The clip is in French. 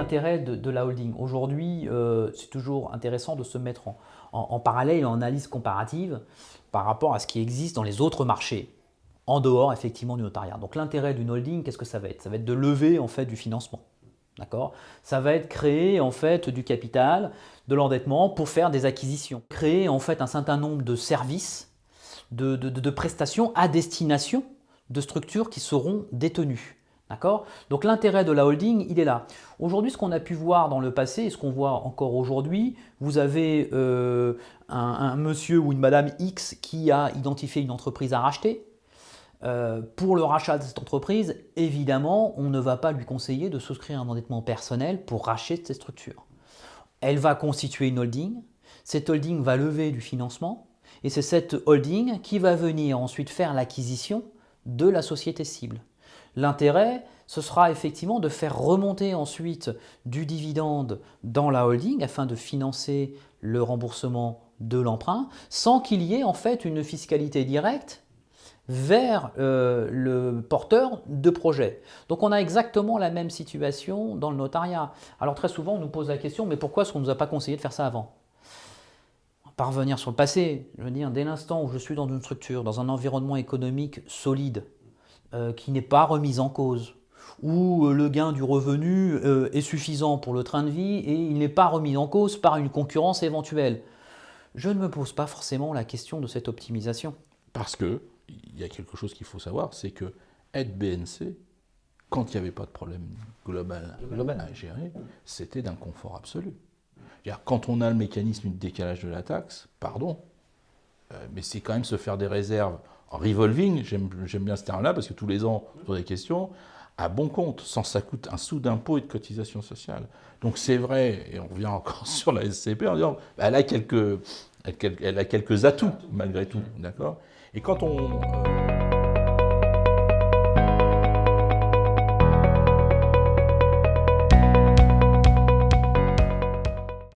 l'intérêt de la holding? Aujourd'hui, c'est toujours intéressant de se mettre en parallèle et en analyse comparative par rapport à ce qui existe dans les autres marchés, en dehors effectivement du notariat. Donc l'intérêt d'une holding, qu'est-ce que ça va être? Ça va être de lever en fait du financement. D'accord? Ça va être créer en fait du capital, de l'endettement pour faire des acquisitions. Créer en fait un certain nombre de services, de prestations à destination de structures qui seront détenues. D'accord? Donc l'intérêt de la holding, il est là. Aujourd'hui, ce qu'on a pu voir dans le passé et ce qu'on voit encore aujourd'hui, vous avez un monsieur ou une madame X qui a identifié une entreprise à racheter. Pour le rachat de cette entreprise, évidemment, on ne va pas lui conseiller de souscrire un endettement personnel pour racheter cette structure. Elle va constituer une holding, cette holding va lever du financement et c'est cette holding qui va venir ensuite faire l'acquisition de la société cible. L'intérêt, ce sera effectivement de faire remonter ensuite du dividende dans la holding afin de financer le remboursement de l'emprunt sans qu'il y ait en fait une fiscalité directe vers le porteur de projet. Donc on a exactement la même situation dans le notariat. Alors très souvent on nous pose la question, mais pourquoi est-ce qu'on ne nous a pas conseillé de faire ça avant? On va pas revenir sur le passé. Je veux dire, dès l'instant où je suis dans une structure, dans un environnement économique solide, qui n'est pas remis en cause, où le gain du revenu est suffisant pour le train de vie et il n'est pas remis en cause par une concurrence éventuelle, je ne me pose pas forcément la question de cette optimisation. Parce que il y a quelque chose qu'il faut savoir, c'est que être BNC, quand il n'y avait pas de problème global à gérer, c'était d'un confort absolu. Quand on a le mécanisme du décalage de la taxe, pardon, mais c'est quand même se faire des réserves en revolving, j'aime bien ce terme-là, parce que tous les ans, on pose des questions, à bon compte, sans ça coûte un sou d'impôt et de cotisation sociale. Donc c'est vrai, et on revient encore sur la SCP en disant, elle a quelques atouts, malgré tout, d'accord? Et quand on